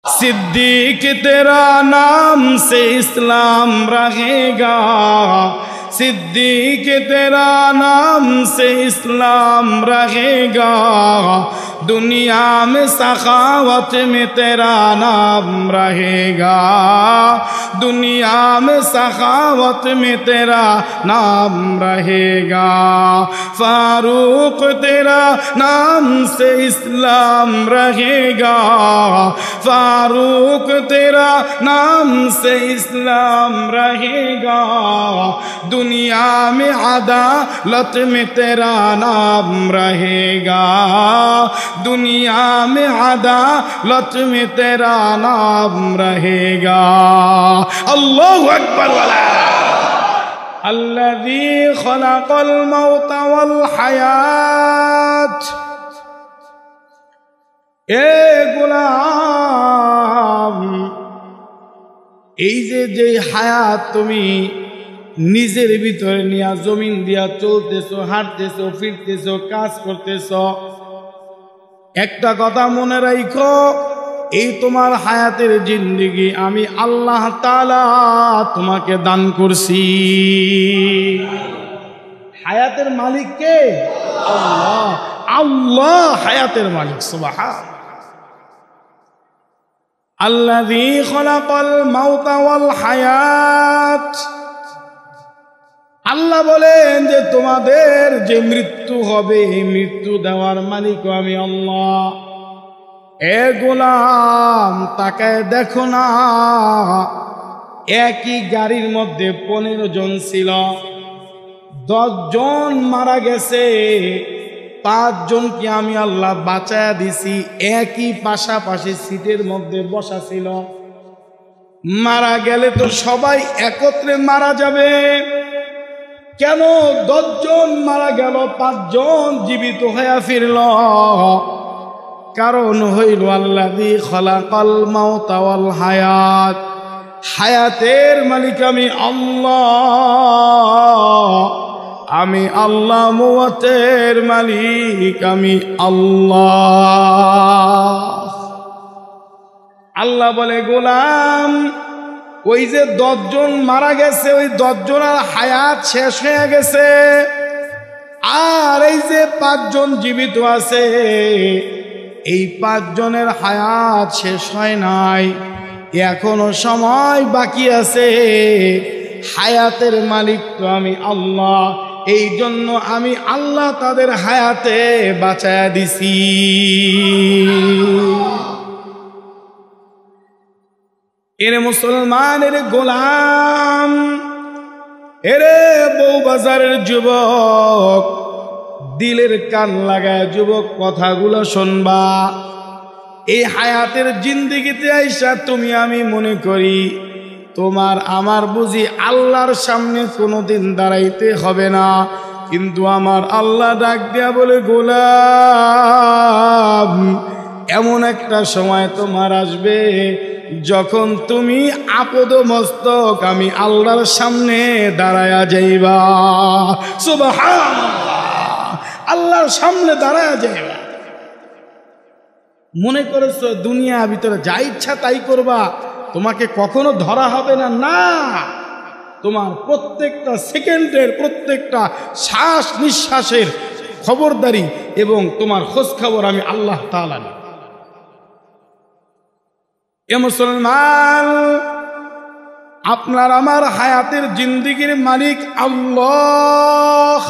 सिद्दीक तेरा नाम से इस्लाम रहेगा, सिद्दीक तेरा नाम से इस्लाम रहेगा, दुनिया में सखावत में तेरा नाम रहेगा, दुनिया में सखावत में तेरा नाम रहेगा। फारूक तेरा नाम से इस्लाम रहेगा, फारूक तेरा नाम से इस्लाम रहेगा, दुनिया में अदालत में तेरा नाम रहेगा, दुनिया में अदालत में तेरा नाम रहेगा। अल्लाहु अकबर वाला अल्लज़ी खलक़ल मौत वल हयात। ए गुलाम, এই যে হায়াত তুমি নিজের ভিতরে নিয়ে জমিন দিয়া চলতেছো, হাঁটতেছো, ফিরতেছো, কাজ করতেছো, একটা কথা মনে রাখো, এই তোমার হায়াতের জিন্দেগি আমি আল্লাহ তাআলা তোমাকে দান করছি। হায়াতের মালিক কে? আল্লাহ। আল্লাহ হায়াতের মালিক। সুবহান আল্লাযী খলাকাল মাউতা ওয়াল হায়াত। আল্লাহ বলেন যে তোমাদের যে মৃত্যু হবে, এই মৃত্যু দেওয়ার মালিক আমি আল্লাহ। এ গোলাম, তাকায় দেখো না, একই গাড়ির মধ্যে 15 জন ছিল, 10 জন মারা গেছে, 5 জনকে আমি আল্লাহ বাঁচায়া দিছি, একই পাশাপাশি সিটের মধ্যে বসা ছিল। মারা গেলে তো সবাই একত্রে মারা যাবে, কেন 10 জন মারা গেল, 5 জন জীবিত হয়ে ফিরল? কারণ হইল আল্লাযী খলাকাল মাউতা ওয়াল হায়াত। হায়াতের মালিক আমি আল্লাহ, আমি আল্লাহ। মওতের মালিক আমি আল্লাহ। আল্লাহ বলে, গোলাম, ওই যে 10 জন মারা গেছে, ওই 10 জনের হায়াত শেষ হয়ে গেছে, আর এই যে 5 জন জীবিত আছে, এই 5 জনের হায়াত শেষ হয় নাই, এখনো সময় বাকি আছে। হায়াতের মালিক তো আমি আল্লাহ, এই জন্য আমি আল্লাহ তাদের হায়াতে বাঁচায়া দিছি। এরে মুসলমান, এরে গোলাম, এরে বউবাজারের যুবক, দিলের কান লাগায় যুবক কথাগুলো শুনবা। এই হায়াতের জিন্দেগিতে আইসা তুমি আমি মনে করি তোমার আমার বুঝি আল্লাহর সামনে কোনোদিন দাঁড়াইতে হবে না, কিন্তু আমার আল্লাহ ডাক দিয়া বলে, গোলাম, এমন একটা সময় তোমার আসবে যখন তুমি আপদ মস্তক আমি আল্লাহর সামনে দাঁড়ায়া যাইবা। সুবহানাল্লাহ, আল্লাহর সামনে দাঁড়ায়া যাইবা। মনে করেছো দুনিয়া ভিতরে যা ইচ্ছা তাই করবা, তোমাকে কখনো ধরা হবে না? না, তোমার প্রত্যেকটা সেকেন্ডের, প্রত্যেকটা শ্বাস নিঃশ্বাসের খবরদারি এবং তোমার খোঁজ খবর আমি আল্লাহ তাআলা নিই। এ মুসলমান, আপনার আমার হায়াতের জিন্দেগির মালিক আল্লাহ,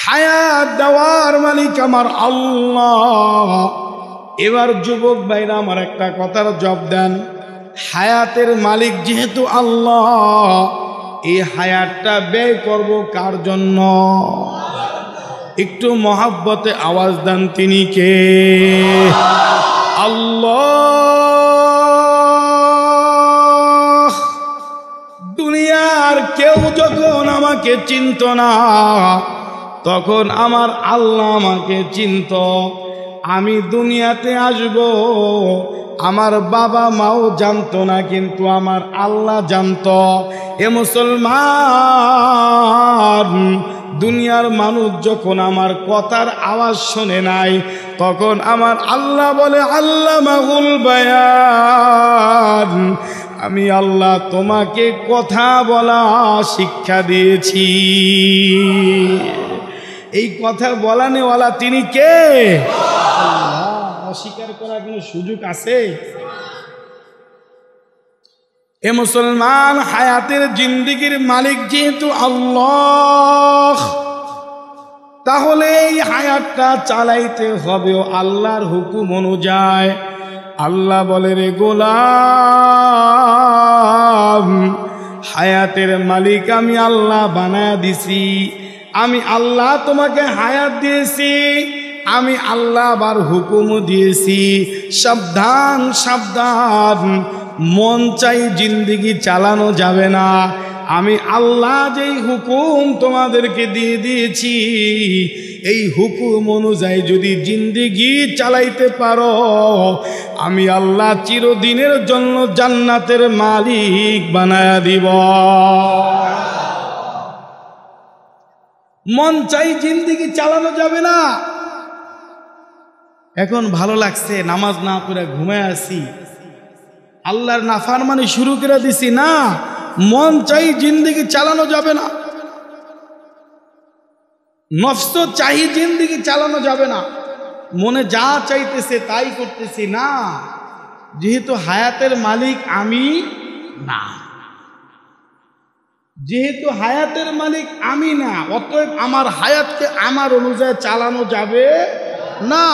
হায়াত দেওয়ার মালিক আমার আল্লাহ। এবার যুবক ভাইরা আমার একটা কথার জবাব দেন, হায়াতের মালিক যেহেতু আল্লাহ, এই হায়াতটা ব্যয় করব কার জন্য? একটু মহাব্বতে আওয়াজ দেন, তিনি কে? আল্লাহ। দুনিয়ার কেউ যখন আমাকে চিনত না, তখন আমার আল্লাহ আমাকে চিনত। আমি দুনিয়াতে আসব, আমার বাবা মাও জানতো না, কিন্তু আমার আল্লাহ জানতো। এ মুসলমান, দুনিয়ার মানুষ যখন আমার কথার আওয়াজ শোনে নাই, তখন আমার আল্লাহ বলে আল্লামাহুল বায়ান, আমি আল্লাহ তোমাকে কথা বলা শিক্ষা দিয়েছি। এই কথা বলানেওয়ালা তিনি কে? আল্লাহ। অস্বীকার করার কোনো সুযোগ আছে? এ মুসলমান, হায়াতের জিন্দেগির মালিক যেহেতু আল্লাহ, তাহলে এই হায়াতটা চালাইতে হবে আল্লাহর হুকুম অনুযায়ী। আল্লাহ বলে, রে গোলাম, হায়াতের মালিক আমি আল্লাহ বানায়া দিছি, আমি আল্লাহ তোমাকে হায়াত দিয়েছি, আমি আল্লাহ আবার হুকুম দিয়েছি, সাবধান সাবধান, মন চাই জিন্দেগি চালানো যাবে না। আমি আল্লাহ যেই হুকুম তোমাদেরকে দিয়ে দিয়েছি, এই হুকুম অনুযায়ী যদি জিন্দেগি চালাইতে পারো, আমি আল্লাহ চিরদিনের জন্য জান্নাতের মালিক বানায়া দিব। মন চাই জিন্দেগি চালানো যাবে না। এখন ভালো লাগছে, নামাজ না পড়ে ঘুমায় আছি, আল্লাহর নাফরমানি শুরু করে দিছি, না, মন চাই জিন্দেগি চালানো যাবে না, নফস চাই জিন্দেগি চালানো যাবে না, মনে যা চাইতেছে তাই করতেছি, না, যেহেতু হায়াতের মালিক আমি না, যেহেতু হায়াতের মালিক আমি না, অতএব আমার হায়াতকে আমার অনুযায়ী চালানো যাবে না।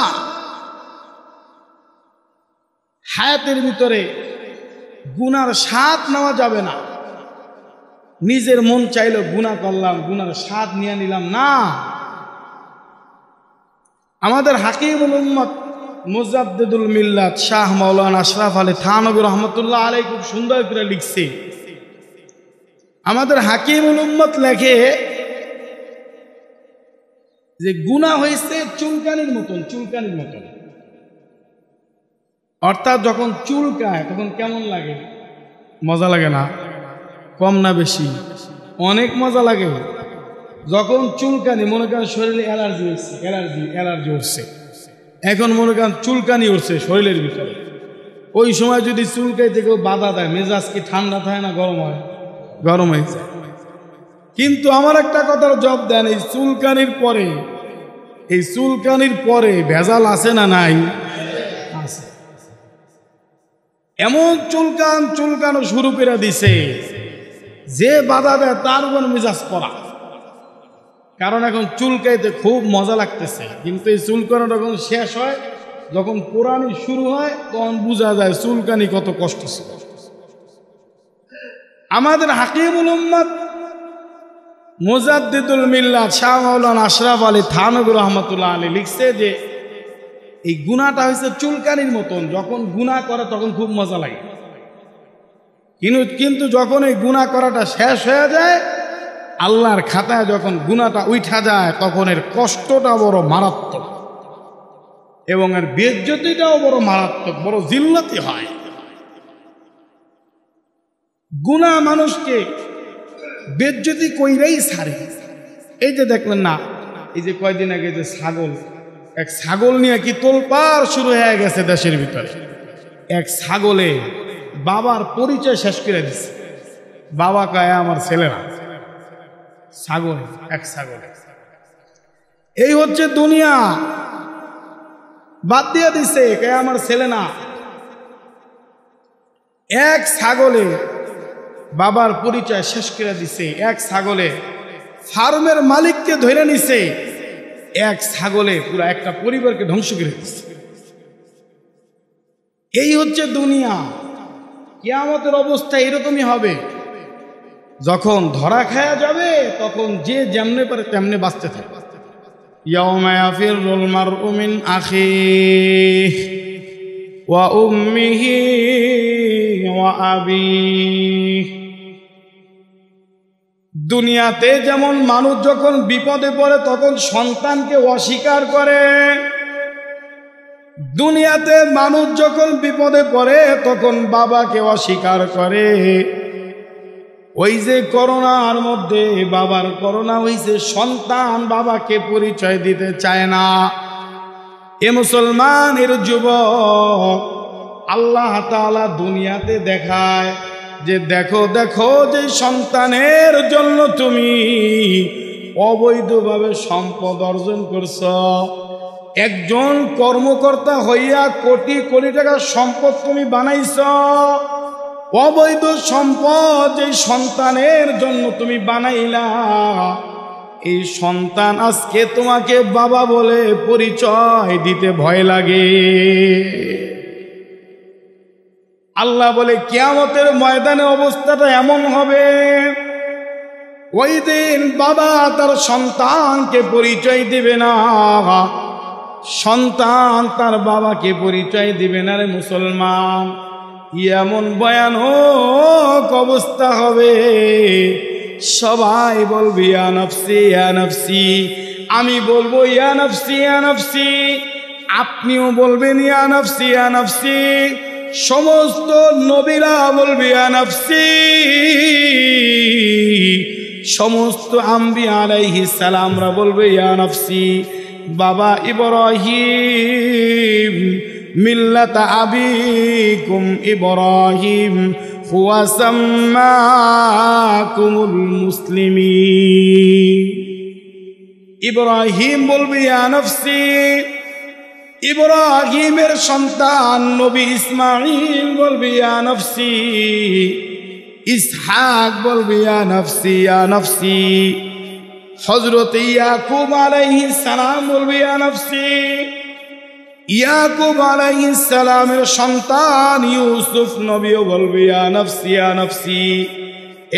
হায়াতের ভিতরে গুনার স্বাদ নেওয়া যাবে না। নিজের মন চাইলো গুনাহ করলাম, গুনার স্বাদ নিয়ে নিলাম, না। আমাদের হাকিমুল উম্মত মুজাদ্দিদুল মিল্লাত শাহ মাওলানা আশরাফ আলী থানভী রহমতুল্লাহ আলাইহি খুব সুন্দর করে লিখছে। আমাদের হাকিমুল উম্মত লেখে যে গুনাহ হয়েছে চুলকানির মতন, চুলকানির মতন। অর্থাৎ যখন চুলকায় তখন কেমন লাগে? মজা লাগে না? কম না বেশি? অনেক মজা লাগে। যখন চুলকানি, মনে করেন শরীরে অ্যালার্জি হচ্ছে, অ্যালার্জি উঠছে, এখন মনে করেন চুলকানি উঠছে শরীরের ভিতরে, ওই সময় যদি চুলকাইতে কেউ বাধা দেয়, মেজাজ কি ঠান্ডা থাকে না গরম হয়? গরম হয়ে যায়। কিন্তু আমার একটা কথার জবাব দেন, এই চুলকানির পরে ভেজাল আছে না নাই? আছে। এমন চুলকানো শুরু করে দিছে, যে বাধা দেয় তার উপর মেজাজ করা। কারণ এখন চুলকাইতে খুব মজা লাগতেছে, কিন্তু এই চুলকানো যখন শেষ হয়, যখন পুরানি শুরু হয়, তখন বোঝা যায় চুলকানি কত কষ্ট ছিল। আমাদের হাকিমুল উম্মত মুজাদ্দিদুল মিল্লাত শাহ মাওলানা আশরাফ আলী থানভী রহমতুল্লাহ আলাইহি লিখছে যে এই গুনাহটা হয়েছে চুলকানির মতন। যখন গুনাহ করে তখন খুব মজা লাগে, কিন্তু যখন এই গুনাহ করাটা শেষ হয়ে যায়, আল্লাহর খাতায় যখন গুনাহটা উঠা যায়, তখন এর কষ্টটা বড় মারাত্মক এবং এর বেইজ্জতিটাও বড় মারাত্মক, বড় জিল্লতি হয়। গুনাহ মানুষকে বেইজ্জতি কইরাই ছাড়ে। এই যে দেখলেন না, এই যে কয়দিন আগে যে এক ছাগল নিয়ে কি তোলপাড় শুরু হয়ে গেছে দেশের ভিতরে। এক ছাগলে বাবার পরিচয় শেষ করে দিচ্ছে। বাবা কয় আমার ছেলে না, ছাগল, এক ছাগলে। এই হচ্ছে দুনিয়া, বাদ দিয়ে দিছে, কয় আমার ছেলে না। এক ছাগলে বাবার পরিচয় শেষ করে দিছে। এক ছাগলে ফার্মের মালিককে ধরে নিছে। এক ছাগলে পুরো একটা পরিবারকে ধ্বংস করে দিচ্ছে। এই হচ্ছে দুনিয়া। কিয়ামতের অবস্থা এরকমই হবে। যখন ধরা খায়া যাবে, তখন যে যেমনে পারে তেমনে বাঁচতে থাকে। ইয়াউমা ইয়াফিরুল মারউ মিন আখিহি ওয়া উম্মিহি ওয়া আবিহি। দুনিয়াতে যেমন মানুষ যখন বিপদে পড়ে তখন সন্তানকে অস্বীকার করে, দুনিয়াতে মানুষ যখন বিপদে পড়ে তখন বাবাকে অস্বীকার করে। ওই যে করোনার মধ্যে বাবার করোনা হয়েছে, সন্তান বাবাকে পরিচয় দিতে চায় না। এ মুসলমানের যুবক, আল্লাহ তাআলা দুনিয়াতে দেখায় যে দেখো দেখো, যে সন্তানের জন্য তুমি অবৈধভাবে সম্পদ অর্জন করছ, একজন কর্মকর্তা হইয়া কোটি কোটি টাকার সম্পদ তুমি বানাইছ, অবৈধ সম্পদ যে সন্তানের জন্য তুমি বানাইলা, এই সন্তান আজকে তোমাকে বাবা বলে পরিচয় দিতে ভয় লাগে। আল্লাহ বলে কিয়ামতের ময়দানে অবস্থাটা এমন হবে, ওই দিন বাবা তার সন্তানকে পরিচয় দিবে না, সন্তান তার বাবাকে পরিচয় দিবে না। রে মুসলমান, এমন ভয়ানক অবস্থা হবে, সবাই বলবে ইয়া নফসি ইয়া নফসি, আমি বলবো ইয়া নফসি ইয়া নফসি, আপনিও বলবেন ইয়া নফসি ইয়া নফসি, সমস্ত নবীরা বলবে ইয়া নফসি, সমস্ত আম্বিয়া আলাইহিস সালামরা বলবে ইয়া নফসি। বাবা ইব্রাহিম মিল্লাতা আবিকুম ইব্রাহিম হুয়া সাম্মাকুমুল মুসলিমিন, ইব্রাহিম বলবে ইয়া নফসি, ইব্রাহিমের সন্তান নবী ইসমাঈল বলবে ইয়া নফসি, ইসহাক বলবে ইয়া নফসি ইয়া নফসি, হযরত ইয়াকুব আলাইহিস সালাম বলবে ইয়া নফসি, ইয়াকুব আলাইহিস সালামের সন্তান ইউসুফ নবীও বলবে ইয়া নফসি ইয়া নফসি।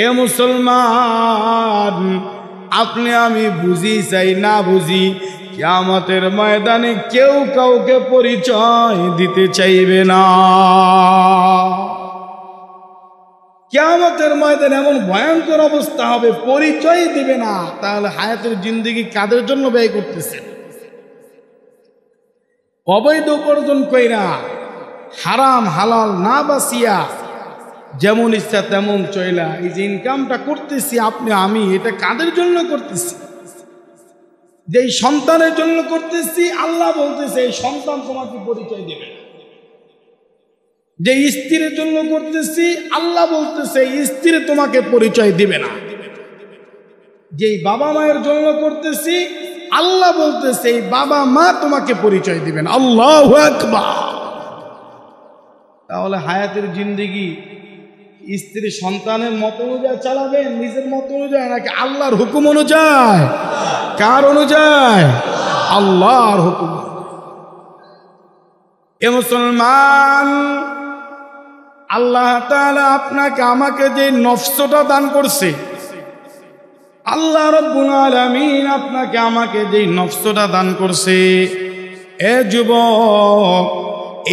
এ মুসলমান, আপনি আমি বুঝি চাই না বুঝি, কিয়ামতের ময়দানে কেউ কাউকে পরিচয় দিতে চাইবে না। কিয়ামতের ময়দানে এমন ভয়ঙ্কর অবস্থা হবে, পরিচয় দিবে না। তাহলে হায়াতের জিন্দেগি কাদের জন্য ব্যয় করতেছেন? অবৈধ উপার্জন কইরা, হারাম হালাল না বাসিয়া, যেমন ইচ্ছা তেমন চইলা এই যে ইনকামটা করতেছি আপনি আমি, এটা কাদের জন্য করতেছি? যেই সন্তানের জন্য করতেছি, আল্লাহ বলতেছে এই সন্তান তোমাকে পরিচয় দেবে না। যে স্ত্রীর জন্য করতেছি, আল্লাহ বলতেছে এই স্ত্রী তোমাকে পরিচয় দিবে না। যেই বাবা মায়ের জন্য করতেছি, আল্লাহ বলতেছে এই বাবা মা তোমাকে পরিচয় দিবেন। আল্লাহু আকবার। তাহলে হায়াতের জিন্দেগি স্ত্রী সন্তানের মত অনুযায়ী চালাবেন, নিজের মত অনুযায়ী নাকি আল্লাহর হুকুম অনুযায়ী? কার অনুযায়ী? আল্লাহর হুকুম। এ মুসলমান, আল্লাহ তাআলা আপনাকে আমাকে যে নফসটা দান করছে, আল্লাহ রাব্বুল আলামিন আপনাকে আমাকে যে নফসটা দান করছে, এ যুবক,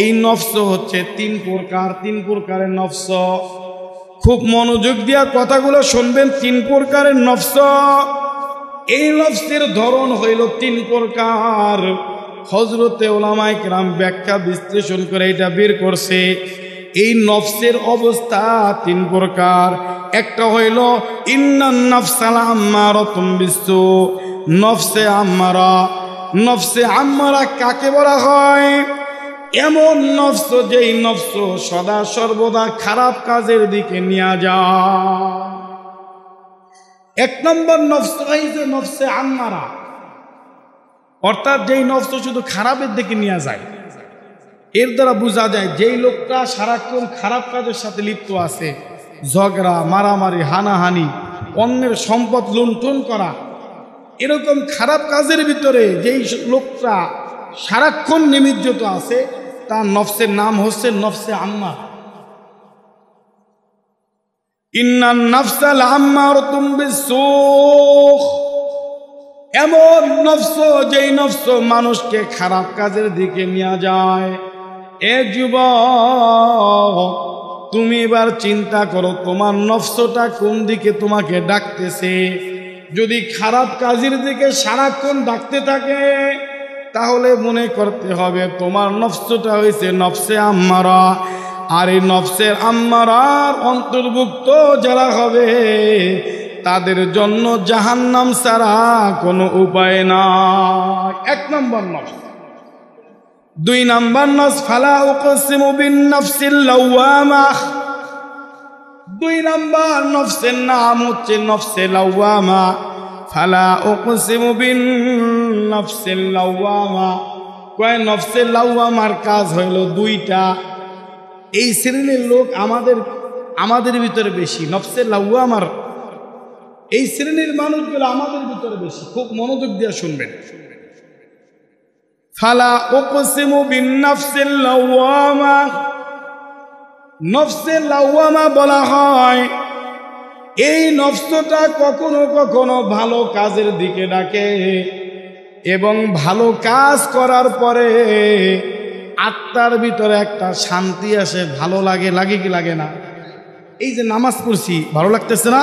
এই নফস হচ্ছে তিন প্রকারের নফস। খুব মনোযোগ দিয়া কথাগুলো শুনবেন। তিন প্রকারের নফস, এই নফসের ধরন হইল তিন প্রকার। হযরতে উলামায়ে কেরাম ব্যাখ্যা বিশ্লেষণ করে এটা বের করছে। এই নফসের অবস্থা তিন প্রকার। একটা হইল ইন্নান নাফসাল আম্মারাতুম বিসু, নফসে আম্মারা। নফসে আম্মারা কাকে বলা হয়? এমন নফস যেই নফস সদা সর্বদা খারাপ কাজের দিকে নিয়ে যায়। এক নম্বর নফস হইছে নফসে আম্মারা, অর্থাৎ যেই নফস শুধু খারাপের দিকে নিয়ে যায়। এর দ্বারা বোঝা যায় যেই লোকটা সারাক্ষণ খারাপ কাজের সাথে লিপ্ত আছে, ঝগড়া, মারামারি, হানাহানি, অন্যের সম্পদ লুণ্ঠন করা, এরকম খারাপ কাজের ভিতরে যেই লোকটা সারাক্ষণ নিমজ্জিত আছে, তার নফসের নাম হচ্ছে নফসে আম্মার। ইন্নান নাফসাল আম্মারাতুম বিসু, এমন নফস যেই নফস মানুষকে খারাপ কাজের দিকে নিয়ে যায়। এ যুবক, তুমি এবার চিন্তা করো তোমার নফসটা কোন দিকে তোমাকে ডাকতেছে। যদি খারাপ কাজের দিকে সারাক্ষণ ডাকতে থাকে, তাহলে মনে করতে হবে তোমার নফসটা হয়েছে নফসে আম্মারা। আর এই নফসের আম্মারার অন্তর্ভুক্ত যারা হবে তাদের জন্য জাহান্নাম ছাড়া কোনো উপায় নাই। 1 নম্বর নফস। 2 নম্বর নফস ফালা উকসিমু বিন নাফসিল লাওয়ামা। 2 নম্বর নফসের নাম হচ্ছে নফসে লাওয়ামা। ফালা উকসিমু বিন নাফসিল লাওয়ামা। কয় নফসে লাওয়ামার কাজ হইল 2টা। এই শ্রেণীর লোক আমাদের ভিতরে বেশি। নফসে লাওয়ামার এই শ্রেণীর মানুষগুলো আমাদের ভিতরে বেশি। খুব মনোযোগ দিয়ে শুনবেন। ফালা উকসিমু বিন নাফসিল লাওয়ামা। নফসে লাওয়ামা বলা হয় এই নফসটা কখনো কখনো ভালো কাজের দিকে ডাকে এবং ভালো কাজ করার পরে আত্মার ভিতরে একটা শান্তি আসে, ভালো লাগে। লাগে কি লাগে না? এই যে নামাজ পড়ছি ভালো লাগতেছে না?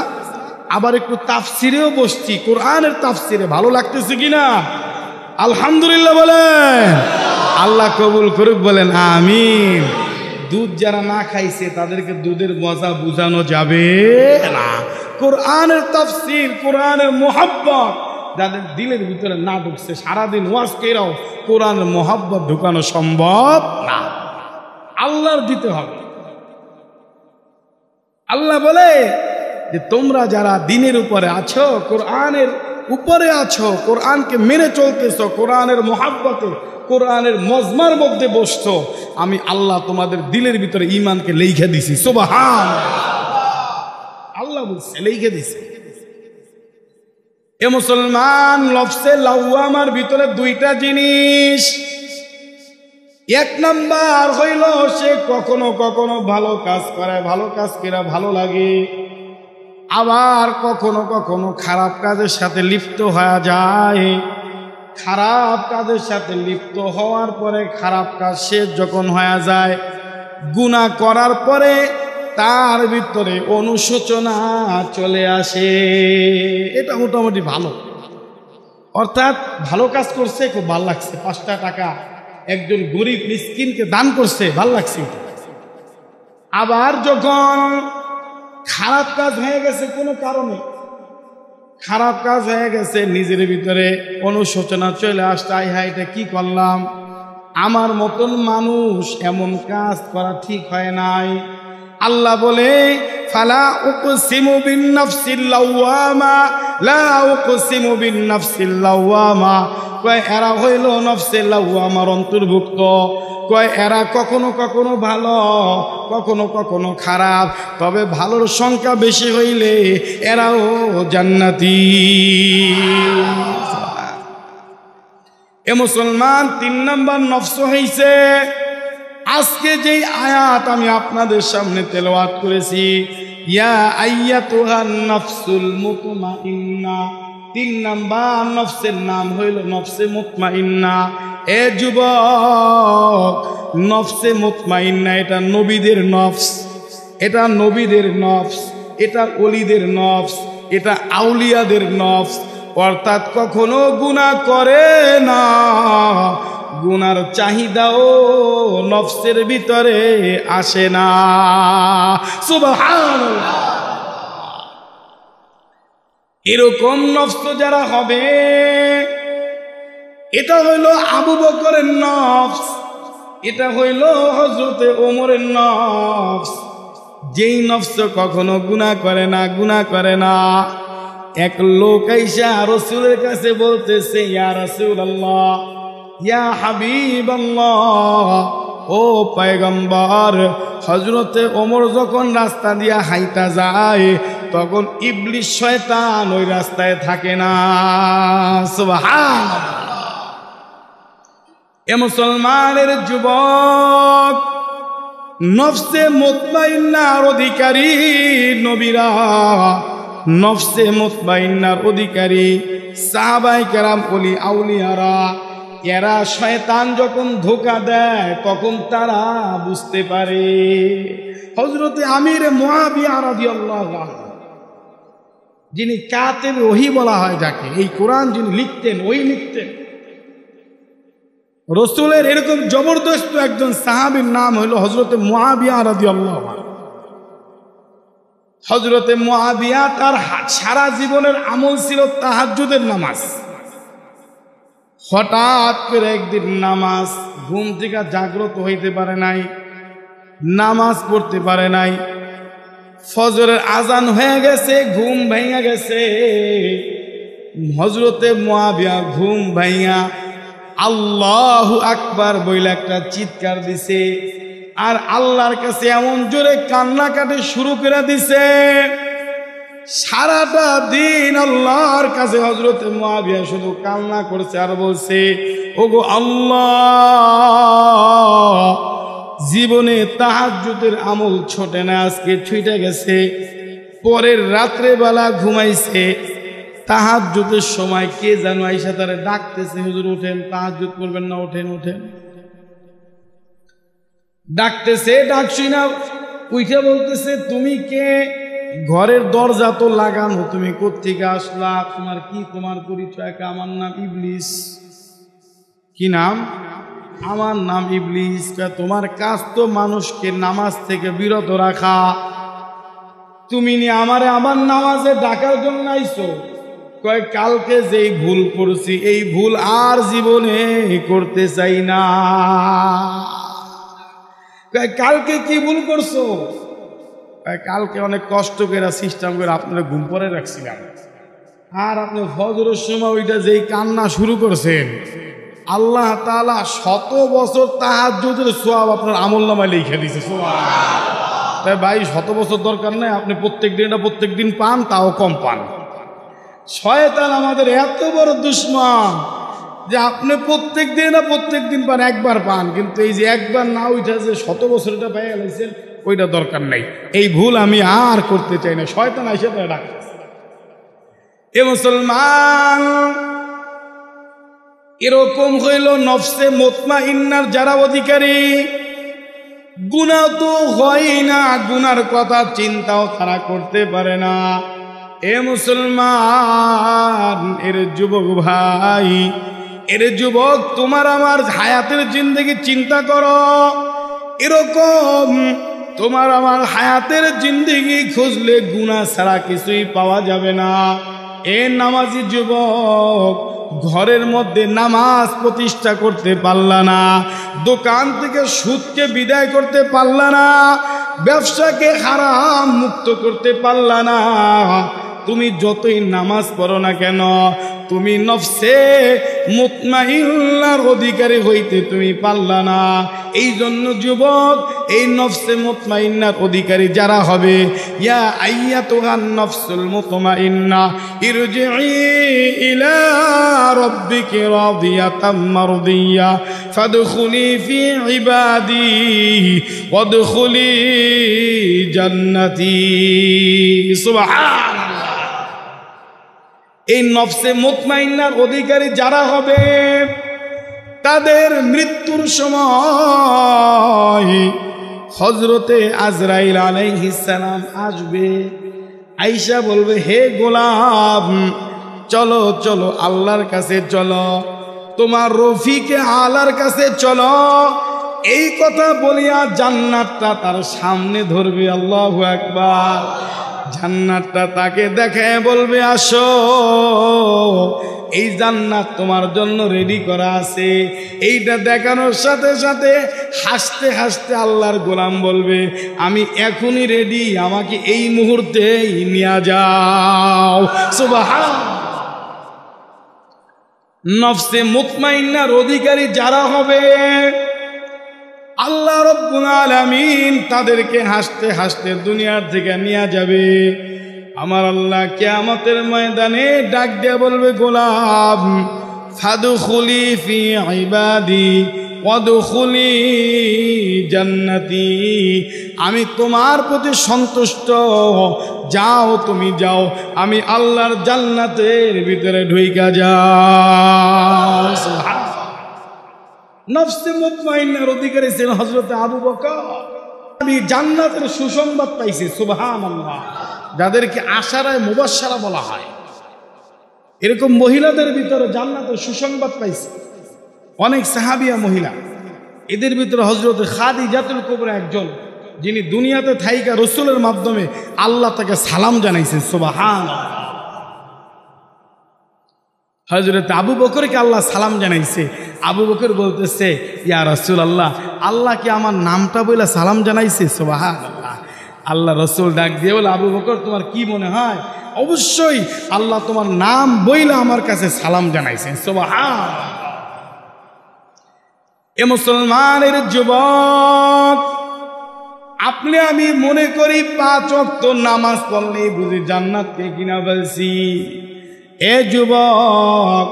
আবার একটু তাফসিরেও বসছি, কোরআনের তাফসিরে ভালো লাগতেছে কিনা? আলহামদুলিল্লাহ বলেন। আল্লাহ কবুল করুক বলেন আমিন। দুধ যারা না খাইছে তাদেরকে দুধের মজা বুঝানো যাবে না। কোরআনের তাফসির, কোরআনের মোহাব্বত যাদের দিলের ভিতরে না ঢুকছে, সারাদিন ওয়াজ কইরাও কোরআনের মোহাব্বত ঢুকানো সম্ভব না। আল্লাহর দিতে হবে। আল্লাহ বলে যে তোমরা যারা দিনের উপরে আছো, কোরআনের উপরে আছো, কোরআনকে মেনে চলতেছো, কোরআনের মোহাব্বতে, কোরআনের মজমার মধ্যে বসছো, আমি আল্লাহ তোমাদের দিলের ভিতরে ঈমানকে লিখে দিছি। সুবহান আল্লাহ বলছে, লিখে দিছে। এ মুসলমান, নফসে লাওয়ামার ভিতরে 2টা জিনিস। 1 নাম্বার হইল সে কখনো কখনো ভালো কাজ করে, ভালো কাজ করে ভালো লাগে। আবার কখনো কখনো খারাপ কাজের সাথে লিপ্ত হয়ে যায়। খারাপ কাজের সাথে লিপ্ত হওয়ার পরে খারাপ কাজ শেষ যখন হয়ে যায়, গুনাহ করার পরে তার ভিতরে অনুশোচনা চলে আসে। এটা মোটামুটি ভালো, অর্থাৎ ভালো কাজ করছে, খুব ভালো লাগছে। 5টা টাকা একজন গরিব মিসকিনকে দান করছে, ভালো লাগছে। আবার যখন খারাপ কাজ হয়ে গেছে, কোনো কারণে খারাপ কাজ হয়ে গেছে, নিজের ভিতরে অনুশোচনা চলে আসছে, হ্যাঁ এটা কি করলাম, আমার মতন মানুষ এমন কাজ করা ঠিক হয় নাই। আল্লাহ বলে ফালা উকসিমু বিন নাফসিল লাওয়ামা, লা উকসিমু বিন নাফসিল লাওয়ামা। কয় এরা হইল নফসে লাওয়ামার অন্তর্ভুক্ত। কয় এরা কখনো কখনো ভালো, কখনো কখনো খারাপ, তবে ভালোর সংখ্যা বেশি হইলে এরাও জান্নাতি। এ মুসলমান, 3 নম্বর নফস হইছে আজকে যেই আয়াত আমি আপনাদের সামনে তেলাওয়াত করেছি, ইয়া আইয়াতুহান নাফসুল মুতমাইন্না। 3 নম্বর নফসের নাম হইল নফসে মুতমাইন্না। এ যুবক, নফসে মুতমাইন্না এটা নবীদের নফস, এটা নবীদের নফস, এটা ওলিদের নফস, এটা আউলিয়াদের নফস। অর্থাৎ কখনো গুনাহ করে না, গুনার চাহিদাও নফসের ভিতরে আসে না। সুবহানাল্লাহ। এরকম নফস যারা হবে, এটা হইল আবু বকরের নফস, এটা হইল হযরতে ওমরের নফস। যেই নফস কখনো গুনাহ করে না, গুনাহ করে না। এক লোক আইসা রাসূলের কাছে বলতেছে, ইয়া রাসূলুল্লাহ, ইয়া হাবিবাল্লাহ, ও পয়গম্বর, হযরতে ওমর যখন রাস্তা দিয়া হাইটা যায় তখন ইবলিস শয়তান ওই রাস্তায় থাকে না। সুবহানাল্লাহ। এ মুসলমানের যুবক, নফসে মুতমাইন্নার অধিকারী নবীরা, নফসে মুতমাইন্নার অধিকারী সাহাবায়ে কেরাম, ওলি আউলিয়ারা, এরা শয়তান যখন ধোঁকা দেয় তখন তারা বুঝতে পারে। হযরতে আমির মুআবিয়া রাদিয়াল্লাহু আনহু, যিনি কাতিব ওহী বলা হয় যাকে, এই কোরআন যিনি লিখতেন, ওই লিখতেন, রসুলের এরকম জবরদস্ত একজন সাহাবীর নাম হলো হযরতে মুআবিয়া রাদিয়াল্লাহু আনহু। হযরতে মুআবিয়া তার সারা জীবনের আমল ছিল তাহাজ্জুদের নামাজ। হঠাৎ করে একদিন নামাজ, ঘুম থেকে জাগ্রত হইতে পারে নাই, নামাজ পড়তে পারে নাই, ফজরের আজান হয়ে গেছে, ঘুম ভেঙে গেছে। হযরতে মুআবিয়া ঘুম ভাইয়া আল্লাহু আকবার বইলা একটা চিৎকার দিছে, আর আল্লাহর কাছে এমন জোরে কান্নাকাটি শুরু করে দিছে। সারাটা দিন আল্লাহর কাছে হযরতে মুআবিয়া শুধু কান্না করছে আর বলছে, ওগো আল্লাহ, জীবনে তাহাজ্জুদের আমল ছোটে না, আজকে ছুটে গেছে। পরের রাত্রে বেলা ঘুমাইছে, তাহাজ্জুদের সময় কে যেন আইসা তারে ডাকতেছে, হুজুর ওঠেন, তাহাজ্জুদ করবেন না, ওঠেন ওঠেন। ডাকতেছে, ডাকছি না, উঠে বলতেছে, তুমি কে? ঘরের দরজা তো লাগানো, তুমি কোত্থেকে আসলা? তোমার কি, তোমার পরিচয়? আমার নাম ইবলিস। কি নাম? আমার নাম ইবলিস। তোমার কাজ তো মানুষকে নামাজ থেকে বিরত রাখা, তুমি নি আমারে আমার নামাজে ডাকার জন্য আইছো? কয় কালকে যেই ভুল করছি এই ভুল আর জীবনে করতে চাই না। কয় কালকে কি ভুল করছো? কালকে অনেক কষ্ট করে সিস্টেম করে আপনারা ঘুম পরে রাখছিলাম, আর আপনি ফজরের সময় ওইটা যেই কান্না শুরু করছেন, আল্লাহ তাআলা 100 বছর তাহাজ্জুদের সওয়াব আপনার আমলনামায় লিখে দিয়েছে। সুবহানাল্লাহ। তাই ভাই 100 বছর দরকার নাই, আপনি প্রত্যেক দিন পান, তাও কম পান। শয়তান আমাদের এত বড় দুশমন যে আপনি প্রত্যেক দিন পান, একবার পান, কিন্তু এই যে একবার না ওইটা যে 100 বছর এটা পেয়ে গেছেন, ওইটা দরকার নাই। এই ভুল আমি আর করতে চাই না। শয়তান আইসা তারা ডাকতেছে। এ মুসলমান, এরকম হইল নফসে মুতমাইন্নার যারা অধিকারী। গুনাহ তো হয় না, গুনার কথা চিন্তাও তারা করতে পারে না। এ মুসলমান, এর যুবক ভাই, এর যুবক, তোমার আমার হায়াতের জিন্দেগি চিন্তা করো। এরকম তোমার আমার হায়াতের জিন্দেগি খুঁজলে গুনাহ ছাড়া কিছুই পাওয়া যাবে না। এ নামাজি যুবক, ঘরের মধ্যে নামাজ প্রতিষ্ঠা করতে পারলা না, দোকান থেকে সুদকে বিদায় করতে পারলা না, ব্যবসাকে হারাম মুক্ত করতে পারলা না, তুমি যতই নামাজ পড়ো না কেন, তুমি নফসে মুতমাইন্নার অধিকারী হইতে তুমি পারলা না। এই জন্য যুবক, এই নফসে মুতমাইন্নার অধিকারী যারা হবে, ইয়া আইয়াতুহান নফসুল মুতমাইন্না ইরজিই ইলা রাব্বিকি রাদিয়াতাম মারদিয়া ফাদখুলি ফি ইবাদি ওয়াদখুলি জান্নাতি। সুবহানাল্লাহ। এই নফসে মুতমাইন্নার অধিকারী যারা হবে, তাদের মৃত্যুর সময় হযরতে আজরাইল আলাইহিস সালাম আসবে, আয়েশা বলবে, হে গোলাম, চলো চলো আল্লাহর কাছে চলো, তোমার রফিকে আলার কাছে চলো। এই কথা বলিয়া জান্নাতটা তার সামনে ধরবে। আল্লাহু আকবার। জান্নাতটা তাকে দেখে বলবে, আসো, এই জান্নাত তোমার জন্য রেডি করা আছে। এইটা দেখানোর সাথে সাথে হাসতে হাসতে আল্লাহর গোলাম বলবে, আমি এখনই রেডি, আমাকে এই মুহূর্তেই নিয়ে যাও। সুবহানাল্লাহ। নফসে মুতমাইন্নার অধিকারী যারা হবে, আল্লাহ রব্বুল আলামিন তাদেরকে হাসতে হাসতে দুনিয়ার থেকে নিয়ে যাবে। আমার আল্লাহ কিয়ামতের ময়দানে ডাক দিয়ে বলবে, গোলাম, ফাদখুলি ফি ইবাদি ওয়াদখুলি জান্নাতি। আমি তোমার প্রতি সন্তুষ্ট, যাও, তুমি যাও, আমি আল্লাহর জান্নাতের ভিতরে ঢুইকা যাও। সুবহানাল্লাহ। নফসে মুতমাইন্নার অধিকারী ছিলেন হযরত আবু বকর। আমি জান্নাতের সুসংবাদ পাইছি। সুবহানাল্লাহ। যাদেরকে আশারায়ে মুবাশশারা বলা হয়, এরকম মহিলাদের ভিতরে জান্নাতের সুসংবাদ পাইছে। অনেক সাহাবিয়া মহিলা, এদের ভিতরে হযরত খাদিজাতুল কুবরা একজন, যিনি দুনিয়াতে থাইকা রাসূলের মাধ্যমে আল্লাহ তাকে সালাম জানাইছেন। সুবহানাল্লাহ। হযরত আবু বকরকে আল্লাহ সালাম জানাইছে। আবু বকর বলতেছে, ইয়া রাসূলুল্লাহ, আল্লাহ কি আমার নামটা বইলা সালাম জানাইছে? সুবহানাল্লাহ। আল্লাহ রাসূল ডাক দিয়ে বলে, আবু বকর তোমার কি মনে হয়? অবশ্যই আল্লাহ তোমার নাম বইলা আমার কাছে সালাম জানাইছেন। সুবহানাল্লাহ। এ মুসলমানের যুবক, আপনি আমি মনে করি 5 ওয়াক্ত নামাজ পড়লেই বুঝি জান্নাতকে কিনা ফেলছি। এ যুবক,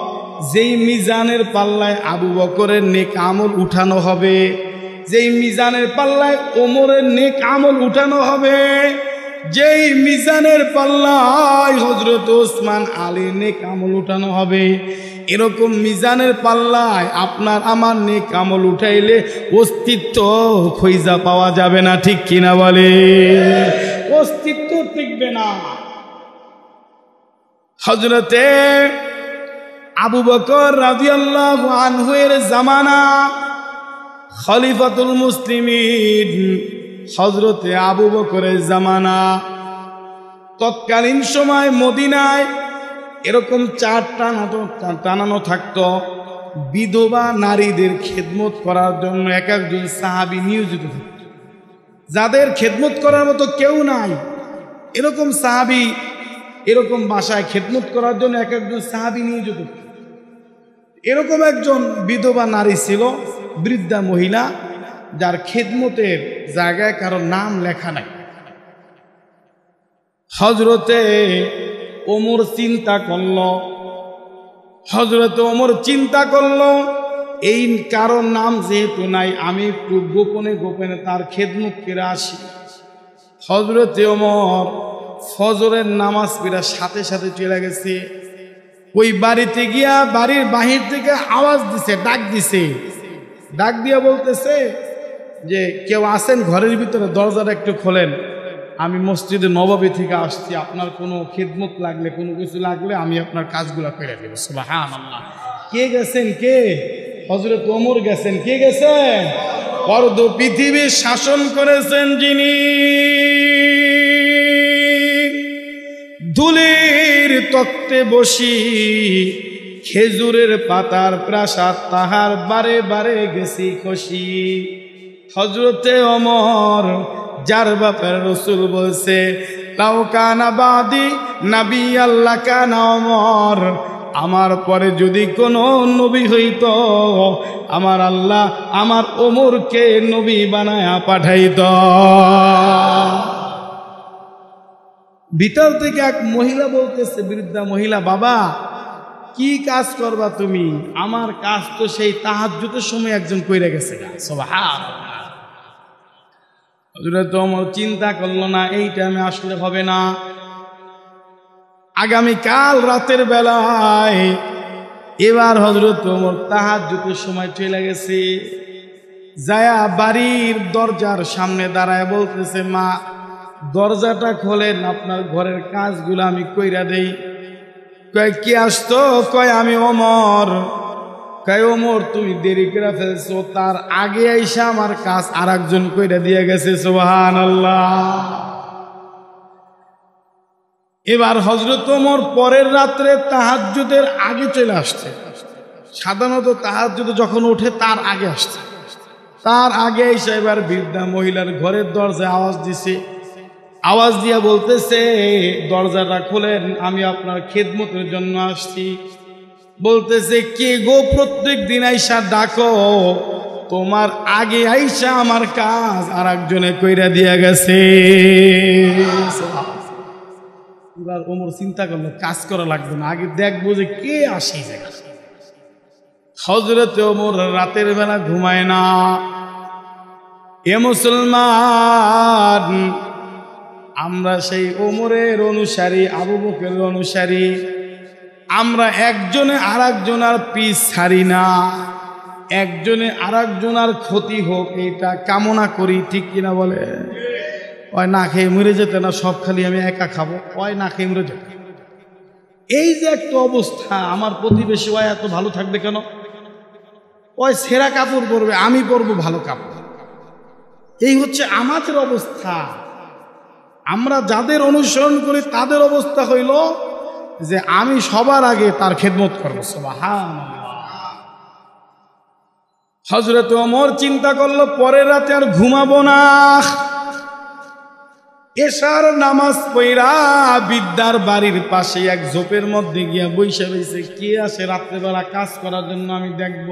যেই মিজানের পাল্লায় আবু বকরের নেক আমল উঠানো হবে, যেই মিজানের পাল্লায় ওমরের নেক আমল উঠানো হবে, যেই মিজানের পাল্লায় হযরত ওসমান আলীর নেক আমল উঠানো হবে, এরকম মিজানের পাল্লায় আপনার আমার নেক আমল উঠাইলে অস্তিত্ব খুঁজা পাওয়া যাবে না। ঠিক কিনা বলে? অস্তিত্ব টিকবে না। হযরতে আবু বকর রাদিয়াল্লাহু আনহু এর জামানা, খলিফাতুল মুসলিমিন হযরতে আবু বকরের জামানা। তৎকালীন সময় মদিনায় এরকম 4 টানানো থাকতো। বিধবা নারীদের খেদমত করার জন্য এক একজন সাহাবী নিয়োজিত থাকত। যাদের খেদমত করার মতো কেউ নাই, এরকম সাহাবী এরকম বাসায় খেদমত করার জন্য এক একজন সাহাবী নিয়োজিত। এরকম একজন বিধবা নারী ছিল, বৃদ্ধা মহিলা, যার খেদমতের জায়গায় কারো নাম লেখা নাই। হযরতে ওমর চিন্তা করল, হযরতে ওমর চিন্তা করল, এই কারো নাম যেহেতু নাই, আমি একটু গোপনে গোপনে তার খেদমত করে আসি। হযরতে ওমর ফজরের নামাজ পড়া সাথে সাথে চলে গেছে। ওই বাড়িতে গিয়া বাড়ির বাহির থেকে আওয়াজ দিছে, ডাক দিছে। ডাক দিয়া বলতেছে যে, কেউ আছেন ঘরের ভিতরে? দরজাটা একটু খোলেন, আমি মসজিদে নববী থেকে আসছি, আপনার কোনো খিদমত লাগলে, কোনো কিছু লাগলে আমি আপনার কাজগুলো করে দেব। সুবহানাল্লাহ। কে গেছেন? কে? হযরত ওমর গেছেন। কে গেছেন? অর্ধ পৃথিবী শাসন করেছেন যিনি, ধুলির তক্তে বসি, খেজুরের পাতার প্রাসাদ, তাহার বারে বারে গেছি খুশি। হযরতে ওমর, যার ব্যাপারে রাসূল বলছে, লাউ কানা বাদি নবী আল্লাহ কানা ওমর, আমার পরে যদি কোনো নবী হইত, আমার আল্লাহ আমার ওমরকে নবী বানায়া পাঠাইত। ভিতর থেকে এক মহিলা বলতেছে, বৃদ্ধা মহিলা, বাবা কি কাজ করবা তুমি? আমার কাজ তো সেই তাহাজ্জুদের সময় একজন কইরা গেছে। সুবহানাল্লাহ। হযরত ওমর চিন্তা করলো না, এই টাইমে আসলে হবে না, আগামী কাল রাতের বেলায়। এবার হযরত ওমর তাহাজ্জুদের সময় চলে গেছে, যায়া বাড়ির দরজার সামনে দাঁড়ায় বলতেছে, মা দরজাটা খোলেন, আপনার ঘরের কাজগুলো আমি কইরা দেই। কয় কি আসতো? কয় আমি ওমর। কয় ওমর তুমি দেরি করে ফেলছো, তার আগে আইসা আমার কাজ আর একজন কইরা দিয়ে গেছে। সুবহানাল্লাহ। এবার হযরত ওমর পরের রাত্রে তাহাজ্জুদের আগে চলে আসছে। সাধারণত তাহাজ্জুদে যখন ওঠে তার আগে আসছে, তার আগে এসে এবার বৃদ্ধা মহিলার ঘরের দরজায় আওয়াজ দিছে। আওয়াজ দিয়া বলতেছে, দরজাটা খোলেন, আমি আপনার খেদমতের জন্য আসছি। বলতেছে, কে গো? প্রত্যেক দিন আইসা ডাকো, তোমার আগে আইসা আমার কাজ আর একজনে কইরা দিয়া গেছে। এবার ওমর চিন্তা করলো, কাজ করা লাগবে না, আগে দেখবো যে কে আসে। হযরতে ওমর রাতের বেলা ঘুমায় না। এ মুসলমান, আমরা সেই ওমরের অনুসারী, আবু বকরের অনুসারী, আমরা একজনে আর একজনের পিছ ছাড়ি না, একজনে আর একজনের ক্ষতি হোক এটা কামনা করি। ঠিক কিনা বলে? ওই না খেয়ে মরে যেতে না, সব খালি আমি একা খাবো, ওই না খেয়ে মরে যেতে। এই যে একটা অবস্থা, আমার প্রতিবেশী ওই এত ভালো থাকবে কেন? ওই ছেঁড়া কাপড় পরবে, আমি পরবো ভালো কাপড়। এই হচ্ছে আমাদের অবস্থা। আমরা যাদের অনুসরণ করি তাদের অবস্থা হইল যে আমি সবার আগে তার খেদমত করবো। সুবহানাল্লাহ। হযরত ওমর চিন্তা করলো পরের রাতে আর ঘুমাবো না। এশার নামাজ পড়া বিদ্যার বাড়ির পাশে এক ঝোপের মধ্যে গিয়া বইসা রইছে। কে আসে রাত্রেবেলা কাজ করার জন্য আমি দেখব।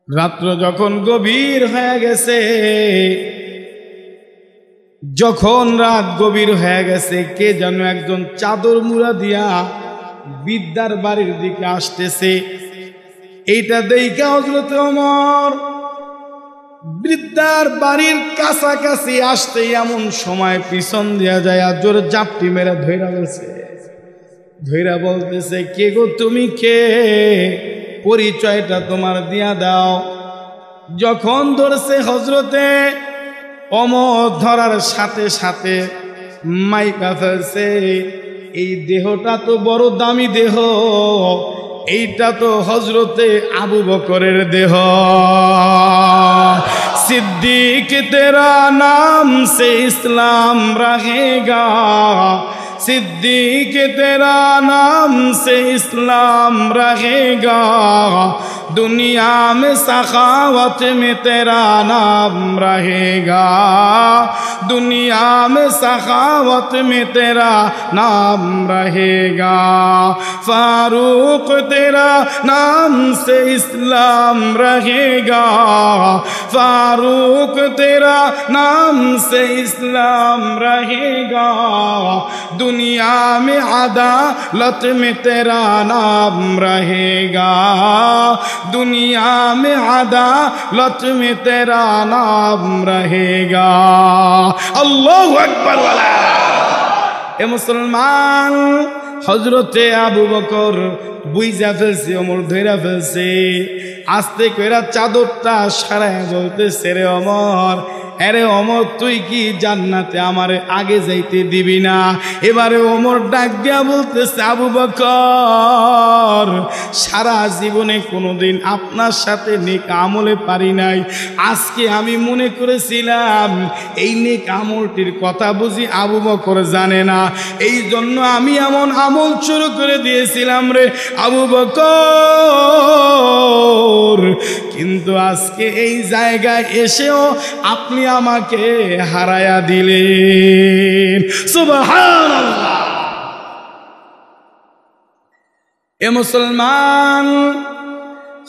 রাত্র যখন গভীর হয়ে গেছে, যখন রাত গভীর হয়ে গেছে, কে যেন একজন চাদর মুড়া দিয়া বিদ্যার বাড়ির দিকে আসতেছে। এইটা দেখে হযরত ওমর বৃদ্ধার বাড়ির কাছাকাছি আসতে এমন সময় পিছন দিয়া যায় আর জোরে জাপটি মেরে ধইরা বলতেছে, কে গো তুমি কে? পরিচয়টা তোমার দিয়া দাও। যখন ধরছে হযরতে ওমর, ধরার সাথে সাথে মাইকা ফেলছে, এই দেহটা তো বড় দামি দেহ, এইটা তো হযরতে আবু বকরের দেহ। सिद्दीक तेरा नाम से इस्लाम रहेगा, सिद्दीक तेरा नाम से इस्लाम रहेगा, दुनिया में सखावत में तेरा नाम रहेगा, दुनिया में सखावत में तेरा नाम रहेगा, फारूक तेरा नाम से इस्लाम रहेगा, फारूक तेरा नाम से इस्लाम रहेगा, दुनिया में अदालत में तेरा नाम रहेगा, दुनिया में अदालत में तेरा नाम रहेगा। अल्लाहु अकबर वाला। ए मुसलमान, हजरते आबू बकर বুইজা ফেলছে, ওমর ধইরা ফেলছে। আস্তে কইরা চাদরটা সারায় বলতেছে, রে ওমর, আরে ওমর তুই কি জান্নাতে আমারে আগে যাইতে দিবি না? এবারে ওমর ডাক দিয়া বলতেছে, আবু বকর, সারা জীবনে কোনোদিন আপনার সাথে নেক আমলে পারি নাই। আজকে আমি মনে করেছিলাম এই নেক আমলটির কথা বুঝি আবু বকর জানে না, এই জন্য আমি এমন আমল শুরু করে দিয়েছিলাম রে আবু বকর। কিন্তু আজকে এই জায়গায় এসেও আপনি আমাকে হারায়া দিলেন। সুবহানাল্লাহ। এ মুসলমান,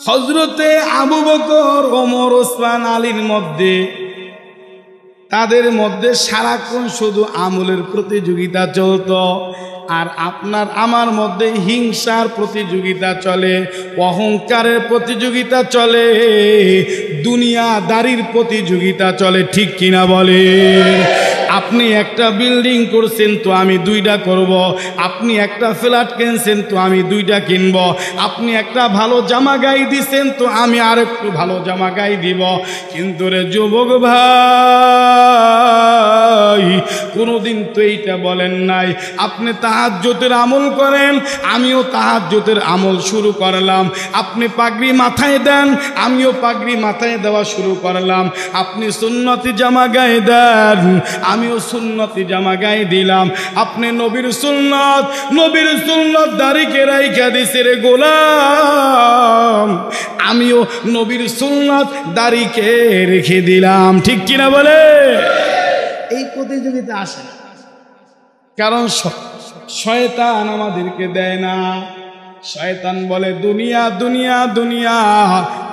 হযরতে আবু বকর, ওমর, ওসমান, আলীর মধ্যে, তাদের মধ্যে সারাক্ষণ শুধু আমলের প্রতিযোগিতা চলতো। আর আপনার আমার মধ্যে হিংসার প্রতিযোগিতা চলে, অহংকারের প্রতিযোগিতা চলে, দুনিয়াদারির প্রতিযোগিতা চলে। ঠিক কিনা বলে? আপনি একটা বিল্ডিং করছেন তো আমি দুইটা করব, আপনি একটা ফ্ল্যাট কিনছেন তো আমি দুইটা কিনব, আপনি একটা ভালো জামা গায়ে দিছেন তো আমি আরেকটু ভালো জামা গায়ে দিব। কিন্তু রে যুবক ভাই, কোনোদিন তো এইটা বলেন নাই আপনি তাহাজ্জুদের আমল করেন, আমিও তাহাজ্জুদের আমল শুরু করলাম। আপনি পাগড়ি মাথায় দেন, আমিও পাগড়ি মাথায় দেওয়া শুরু করলাম। আপনি সুন্নতি জামা গায়ে দেন, আমিও সুন্নতি জামা গায়ে দিলাম। আপনি নবীর সুন্নত দাড়িকে রাইখা দিছে রে গোলাম, আমিও নবীর সুন্নত দাড়িকে রেখে দিলাম। ঠিক কিনা বলে? এই প্রতিযোগিতা আসে না, কারণ শয়তান আমাদেরকে দেয় না। শয়তান বলে দুনিয়া দুনিয়া দুনিয়া,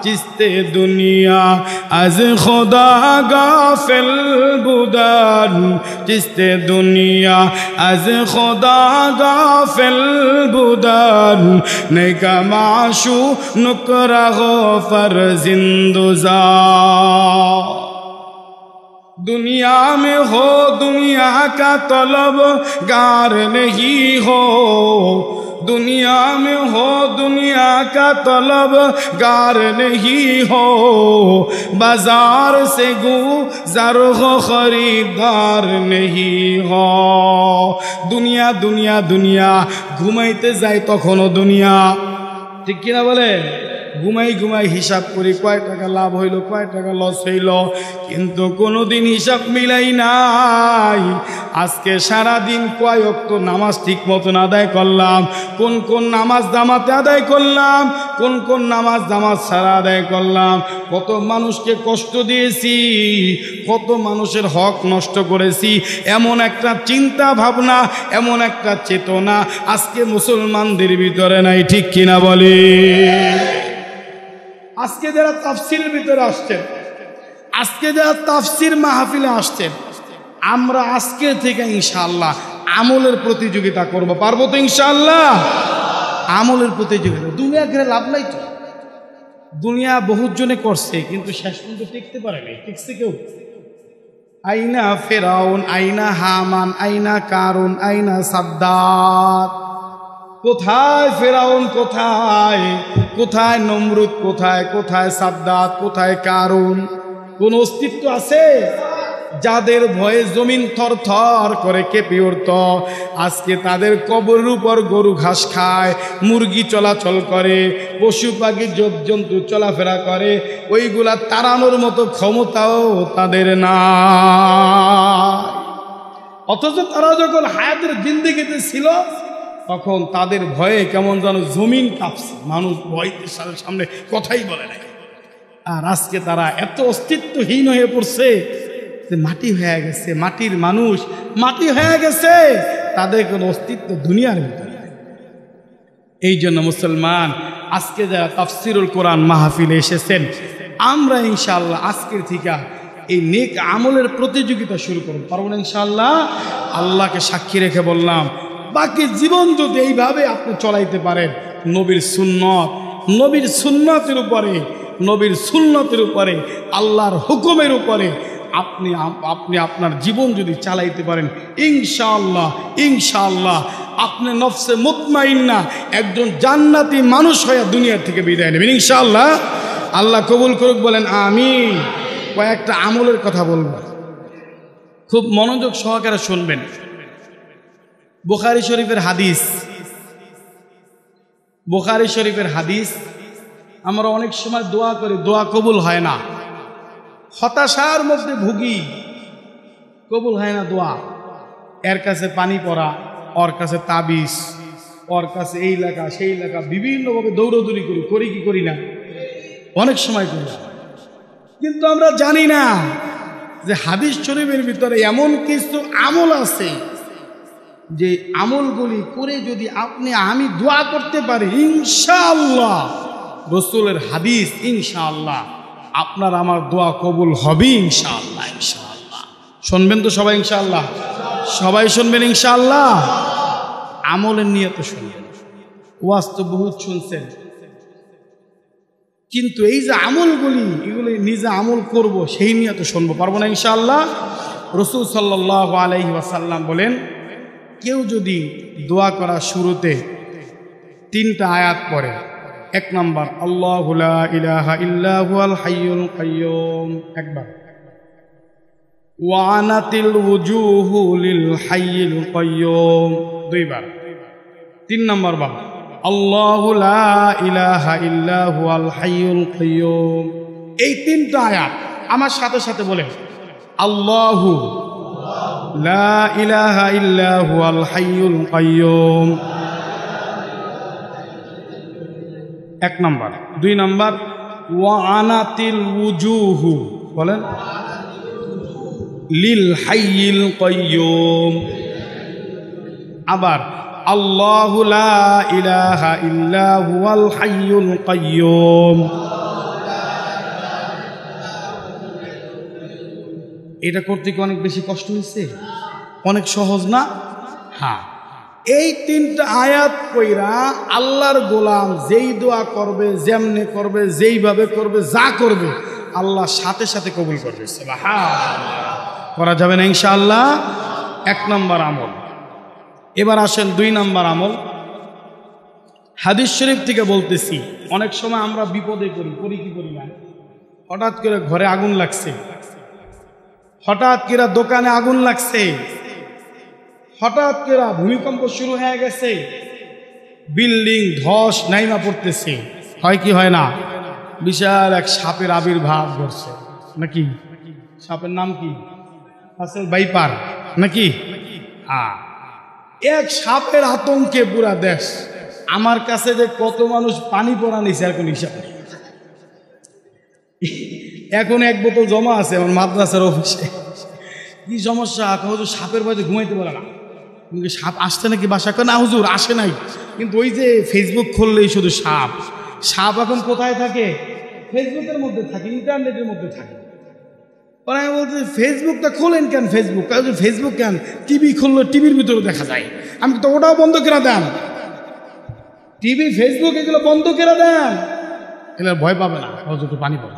চিস্তে দুনিয়া আজ খোদা গাফিল বুদান, চিস্তে দুনিয়া আজ খোদা গাফিল বুদান, নেকা মাশু নুকরা हो फरजिंदुजा। दुनिया में हो दुनिया का तलब गार नहीं हो, दुनिया में हो दुनिया का तलब गार नहीं हो, बाजार से गुजर हो खरीदार नहीं हो। दुनिया दुनिया दुनिया, घुमाइते जाए तखनो दुनिया। ठीक किना बोले? ঘুমাই ঘুমাই হিসাব করি কয় টাকা লাভ হইল, কয় টাকা লস হইল, কিন্তু কোনোদিন হিসাব মিলাই নাই। আজকে সারাদিন কয় ওয়াক্ত নামাজ ঠিক মতন আদায় করলাম, কোন কোন নামাজ জামাতে আদায় করলাম, কোন কোন নামাজ জামাত ছাড়া আদায় করলাম, কত মানুষকে কষ্ট দিয়েছি, কত মানুষের হক নষ্ট করেছি। এমন একটা চিন্তা ভাবনা, এমন একটা চেতনা আজকে মুসলমানদের ভিতরে নাই, ঠিক কিনা বলে? আজকে যারা তাফসিরের ভিতরে আসছেন, আজকে যারা তাফসির মাহফিলে আসছেন, আমরা আজকে থেকে ইনশাআল্লাহ আমলের প্রতিযোগিতা করব। পারবো তো ইনশাআল্লাহ? আমলের প্রতিযোগিতা। দুনিয়া ঘিরে লাভ নাই তো। দুনিয়া বহুত জনে করছে, কিন্তু শেষ পর্যন্ত টিকতে পারেনি। টিকছে কেউ? আইনা ফেরাউন, আইনা হামান, আইনা কারুন, আইনা সাদ্দাত। কোথায় ফেরাউন, কোথায় কোথায় নমরুদ, কোথায় কোথায় সাদ্দাত, কোথায় কারুন? কোন অস্তিত্ব আছে? যাদের ভয়ে জমিন থর থর করে কেঁপে উঠত, আজকে তাদের কবরের উপর গরু ঘাস খায়, মুরগি চলাচল করে, পশু পাখি জীবজন্তু চলাফেরা করে, ওইগুলা তাড়ানোর মতো ক্ষমতাও তাদের না। অথচ তারা যখন হায়াতের জিন্দেগিতে ছিল, তখন তাদের ভয়ে কেমন যেন জমিন কাঁপছে, মানুষ ভয়তে সামনে কথাই বলে না। আর আজকে তারা এত অস্তিত্বহীন হয়ে পড়ছে, মাটি হয়ে গেছে, মাটির মানুষ মাটি হয়ে গেছে, তাদের কোনো অস্তিত্ব দুনিয়ার ভিতরে। এই জন্য মুসলমান, আজকে যারা তাফসিরুল কোরআন মাহফিলে এসেছেন, আমরা ইনশাআল্লাহ আজকের থেকে এই নেক আমলের প্রতিযোগিতা শুরু করব। পারবো না ইনশাআল্লাহ? আল্লাহকে সাক্ষী রেখে বললাম, বাকি জীবন যদি এইভাবে আপনি চলাইতে পারেন, নবীর সুন্নত, নবীর সুন্নতের উপরে, নবীর সুন্নতের উপরে, আল্লাহর হুকুমের উপরে আপনি আপনার জীবন যদি চালাইতে পারেন, ইনশাআল্লাহ ইনশাআল্লাহ আপনি নফসে মুতমাইন্না একজন জান্নাতি মানুষ হয়ে দুনিয়ার থেকে বিদায় নেবেন ইনশাআল্লাহ। আল্লাহ কবুল করুক, বলেন আমিন। কয়েকটা আমলের কথা বলবো, খুব মনোযোগ সহকারে শুনবেন। বুখারী শরীফের হাদিস, বুখারী শরীফের হাদিস। আমরা অনেক সময় দোয়া করি, দোয়া কবুল হয় না, হতাশার মধ্যে ভুগি, কবুল হয় না দোয়া। এর কাছে পানি পড়া, ওর কাছে তাবিজ, ওর কাছে এই লেখা সেই লেখা, বিভিন্নভাবে দৌড়দৌড়ি করি কি করি না? অনেক সময় করি, কিন্তু আমরা জানি না যে হাদিস শরীফের ভিতরে এমন কিছু আমল আছে যে আমলগুলি করে যদি আমি দোয়া করতে পারি, ইনশাআল্লাহ, রাসূলের হাদিস, ইনশাআল্লাহ আপনার আমার দোয়া কবুল হবে ইনশাআল্লাহ। ইনশাআল্লাহ শুনবেন তো সবাই? ইনশাআল্লাহ সবাই শুনবেন ইনশাআল্লাহ। আমলের নিয়ত শুনবেন। ওয়াজ তো বহুত শুনছেন, কিন্তু এই যে আমলগুলি, এগুলি নিজে আমল করব, সেই নিয়ত শুনবো, পারবো না ইনশাআল্লাহ। রাসূল সাল্লাল্লাহু আলাইহি ওয়াসাল্লাম বলেন, কেউ যদি দোয়া করার শুরুতে 3টা আয়াত পড়ে, 1 নম্বর আল্লাহু লা ইলাহা ইল্লা হুয়াল হাইয়ুল কাইয়্যুম, একবার, ওয়া আনাতিল ওয়ুজুহু লিল হাইয়িল কাইয়্যুম, 2 বার, 3 নম্বর বার আল্লাহু লা ইলাহা ইল্লা হুয়াল হাইয়ুল কাইয়্যুম। এই 3টা আয়াত আমার সাথে সাথে বলেন, আল্লাহু লা ইলাহা ইল্লা হুয়াল হাইয়ুল কাইয়্যুম, 1 নম্বর। 2 নম্বর ওয়া আনাতিল ওয়ুজুহু, বলেন, লিল হাইয়িল কাইয়্যুম। আবার আল্লাহু লা ইলাহা ইল্লা হুয়াল হাইয়ুল কাইয়্যুম। এটা করতে কি অনেক বেশি কষ্ট হয়েছে? অনেক সহজ না? হ্যাঁ, এই 3টা আয়াত কইরা আল্লাহর গোলাম যেই দোয়া করবে, যেমনে করবে, যেইভাবে করবে, যা করবে, আল্লাহ সাথে সাথে কবুল করবে। সুবহানাল্লাহ। করা যাবে না ইনশাআল্লাহ? 1 নম্বর আমল। এবার আসেন 2 নম্বর আমল। হাদিস শরীফ থেকে বলতেছি, অনেক সময় আমরা বিপদে করি কি করি না? হঠাৎ করে ঘরে আগুন লাগছে, হঠাৎ করে দোকানে আগুন লাগছে, হঠাৎ করে ভূমিকম্প শুরু হয়ে গেছে, বিল্ডিং ধস নাইমা পড়তেছে, হয় কি হয় না? বিশাল এক সাপের আবির্ভাব ঘটছে নাকি? সাপের নাম কি? আসল ভাইপার নাকি? এক সাপের আতঙ্কে পুরা দেশ। আমার কাছে যে কত মানুষ পানি পড়া নিছে এখন হিসাব নেই। এখন এক বোতল জমা আছে আমার মাদ্রাসার অফিসে। কি সমস্যা? হুজুর সাপের ভয়ে ঘুমাইতে পারে না। কিন্তু সাপ আসছে নাকি বাসা? না হুজুর আসে নাই, কিন্তু ওই যে ফেসবুক খুললেই শুধু সাপ। সাপ এখন কোথায় থাকে? ফেসবুকের মধ্যে থাকে, ইন্টারনেটের মধ্যে থাকে। আমি বলছি ফেসবুকটা খোলেন কেন? ফেসবুক কেন? টিভি খুললো, টিভির ভিতরে দেখা যায়। আমি তো ওটাও বন্ধ করে দেন, টিভি ফেসবুক এগুলো বন্ধ করে দেন। এগুলো ভয় পাবে না, হুজুর পানি পড়ে।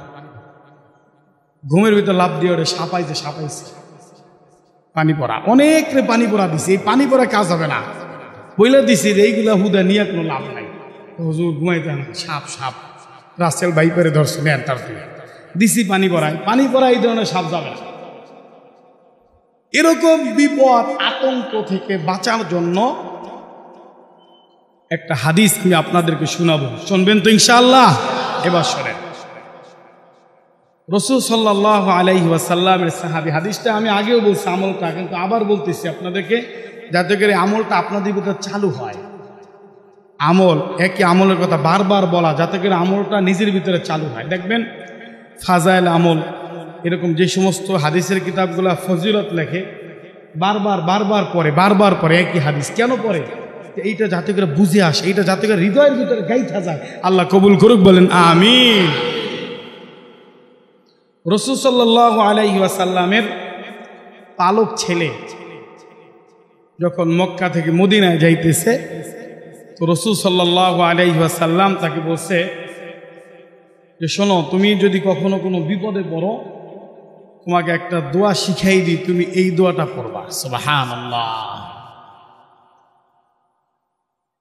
ঘুমের ভিতর লাভ দিয়ে ওরে সাপাইছে পানি পড়া। অনেক রে পানি পড়া দিছি, এই পানি পড়া কাজ হবে না বইলে দিছি যে এইগুলা হুদা নিয়ে কোনো লাভ নাই। হুজুর ঘুমাইতে না, সাপ রাসেল ভাইপারে ধরছে নেন, তার দিছি পানি পড়ায় এই ধরনের সাপ যাবে না। এরকম বিপদ আতঙ্ক থেকে বাঁচার জন্য একটা হাদিস আমি আপনাদেরকে শোনাবো, শুনবেন তো ইনশাআল্লাহ? এবার শোনেন। রাসূল সাল্লাল্লাহু আলাইহি ওয়াসাল্লামের সাহাবী, হাদিসটা আমি আগেও বলছি আমলটা, কিন্তু আবার বলতেছি আপনাদেরকে, যাতে করে আমলটা আপনাদের ভিতরে চালু হয়। আমল, একই আমলের কথা বারবার বলা, যাতে করে আমলটা নিজের ভিতরে চালু হয়। দেখবেন ফাজাইল আমল, এরকম যে সমস্ত হাদিসের কিতাবগুলো ফজিলত লেখে, বারবার পরে একই হাদিস। কেন পড়ে? এইটা যাতে করে বুঝে আসে, এইটা যাতে করে হৃদয়ের ভিতরে গাইথা যায়। আল্লাহ কবুল করুক, বলেন আমিন। রাসূল সাল্লাল্লাহু আলাইহি ওয়াসাল্লামের পালক ছেলে যখন মক্কা থেকে মদিনায় যাইতেছে, তো রাসূল সাল্লাল্লাহু আলাইহি ওয়াসাল্লাম তাকে বলছে যে শোনো, তুমি যদি কখনো কোনো বিপদে পড়ো, তোমাকে একটা দোয়া শিখাই দিই, তুমি এই দোয়াটা পড়বা। সুবহানাল্লাহ।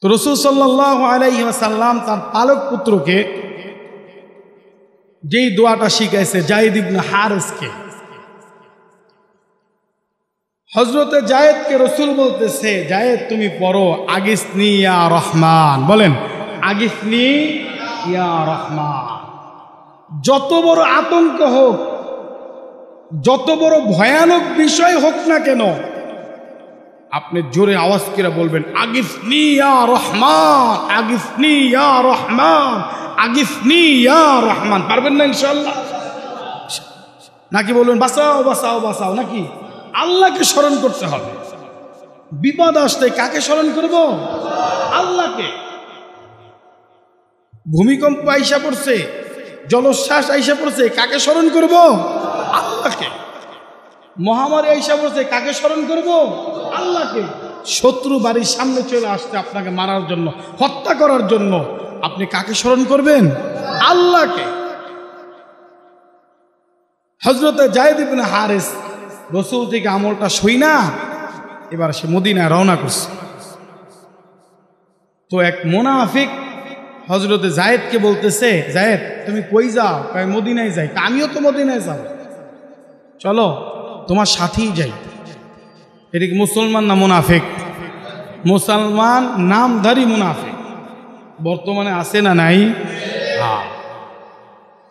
তো রাসূল সাল্লাল্লাহু আলাইহি ওয়াসাল্লাম তার পালক পুত্রকে যেই দোয়াটা শিখাইছে, যায়েদ ইবনে হারেসকে, হযরতে যায়েদকে রাসূল বলতেছে, যায়েদ তুমি পড়ো আগিসনি ইয়া রহমান। বলেন আগিসনি ইয়া রহমান। যত বড় আতঙ্ক হোক, যত বড় ভয়ানক বিষয় হোক না কেন, আপনি জোরে আওয়াজ করে বলবেন আগিসনি ইয়া রহমান, আগিসনি ইয়া রহমান, আগিসনি ইয়া রহমান। পারবেন না ইনশাআল্লাহ? নাকি বলবেন বাঁচাও বাঁচাও বাঁচাও? নাকি আল্লাহকে স্মরণ করতে হবে। বিপদ আসতে কাকে স্মরণ করব? আল্লাহকে। ভূমিকম্প আইসা পড়ছে, জলোচ্ছ্বাস আইসা পড়ছে, কাকে স্মরণ করব? আল্লাহকে। মহামারী আইসা পড়ছে, কাকে স্মরণ করব? আল্লাহকে। শত্রু বাড়ির সামনে চলে আসছে আপনাকে মারার জন্য, হত্যা করার জন্য, আপনি কাকে স্মরণ করবেন? আল্লাহকে। হযরতে যায়েদ ইবনে হারেস রাসূল থেকে আমলটা শুইনা এবার সে মদিনায় রওনা করছে। তো এক মুনাফিক হযরতে যায়েদকে বলতেছে, যায়েদ তুমি কই যাও? কয় মদিনায় যাই। আমিও তো মদিনায় যাব, চলো তোমার সাথেই যাই। এটা কি মুসলমান না মুনাফিক? মুসলমান, নামধারী মুনাফিক। বর্তমানে আছে না নাই? হ্যাঁ,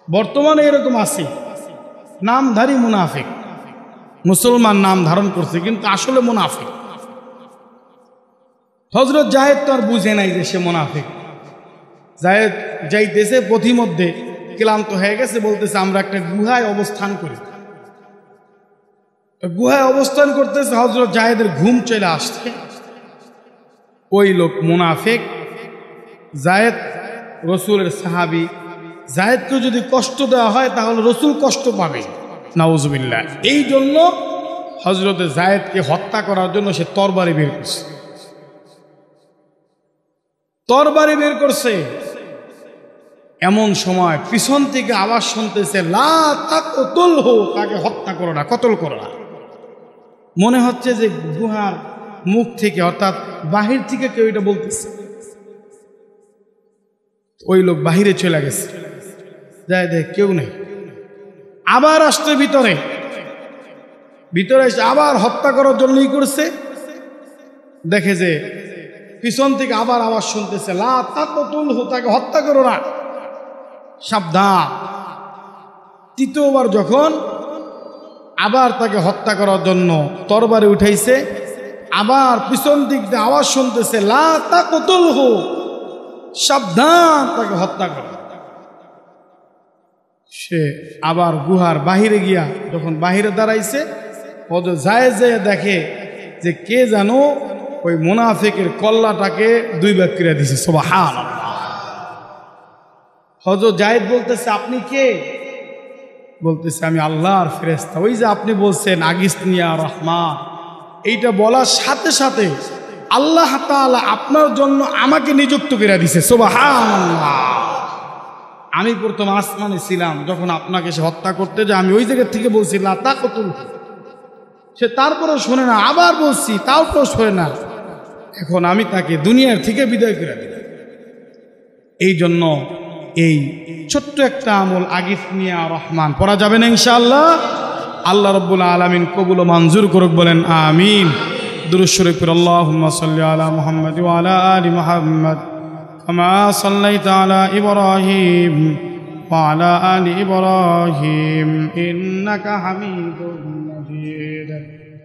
বর্তমানে এরকম আছে, নামধারী মুনাফিক। মুসলমান নাম ধারণ করছে কিন্তু আসলে মুনাফিক। হযরত যায়েদ তো আর বুঝে নাই যে সে মুনাফিক। যায়েদ যাইতেছে, পথিমধ্যে ক্লান্ত হয়ে গেছে, বলতেছে আমরা একটা গুহায় অবস্থান করি। গুহায় অবস্থান করতেছে, হযরত যায়েদের ঘুম চলে আসছে। ওই লোক মুনাফিক। যায়েদ রাসূলের সাহাবী, যায়েদকে যদি কষ্ট দেওয়া হয় তাহলে রাসূল কষ্ট পাবে, নাউজুবিল্লাহ। এই জন্য হযরতে যায়েদকে হত্যা করার জন্য সে তরবারি বের করছে। তরবারি বের করছে, এমন সময় পিছন থেকে আওয়াজ শুনতেছে, লা তাকতুলহু, তাকে হত্যা করো না, কতল করো না। মনে হচ্ছে যে গুহার মুখ থেকে, অর্থাৎ বাহির থেকে কেউ এটা বলতেছে। ওই লোক বাহিরে চলে গেছে, যায় দেখ কেউ নেই। আবার আসতে ভিতরে এসে আবার হত্যা করার জন্যই করছে। দেখে যে পিছন থেকে আবার আওয়াজ শুনতেছে, লা তাকতুলহু, তাকে হত্যা করো না। সাবধান। তৃতীয়বার যখন আবার তাকে হত্যা করার জন্য তরবারি উঠাইছে, আবার পিছন দিক দিয়ে আওয়াজ শুনতেছে, লা তাকতুলহু, সাবধান তাকে হত্যা করে। সে আবার গুহার বাহিরে গিয়া যখন বাহিরে দাঁড়াইছে, হযরত যায়েদ যায় দেখে যে কে জানো ওই মুনাফিকের কল্লাটাকে দুই ভাগ করে দিছে। সুবহানাল্লাহ। হযরত যায়েদ বলতেছে, আপনি কে? বলতেছে, আমি আল্লাহর ফেরেশতা। ওই যে আপনি বলছেন আগিসনিয়া রহমান, এইটা বলার সাথে সাথে আল্লাহ তাআলা আপনার জন্য আমাকে নিযুক্ত করে দিছে। সুবহানাল্লাহ। আমি প্রথম আসমানে ছিলাম, যখন আপনাকে সে হত্যা করতে যায় আমি ওই জায়গা থেকে বলছি লা তাকতুল, সে তারপরেও শোনে না, আবার বলছি তাও তো শোনে না। এখন আমি তাকে দুনিয়ার থেকে বিদায় করে দিলাম। এই জন্য এই ছোট্ট একটা আমল আগিসনিয়া রহমান পড়া যাবে না ইনশাআল্লাহ। আল্লাহ রাব্বুল আলামিন কবুল ও মঞ্জুর করুক, বলেন আমিন। দুরূদ শরীফ আল্লাহুম্মা সাল্লি আলা মুহাম্মাদ ওয়া আলা আলি মুহাম্মাদ কামা সাল্লাইতা আলা ইব্রাহিম ওয়া আলা আলি ইব্রাহিম ইন্নাকা হামিদুম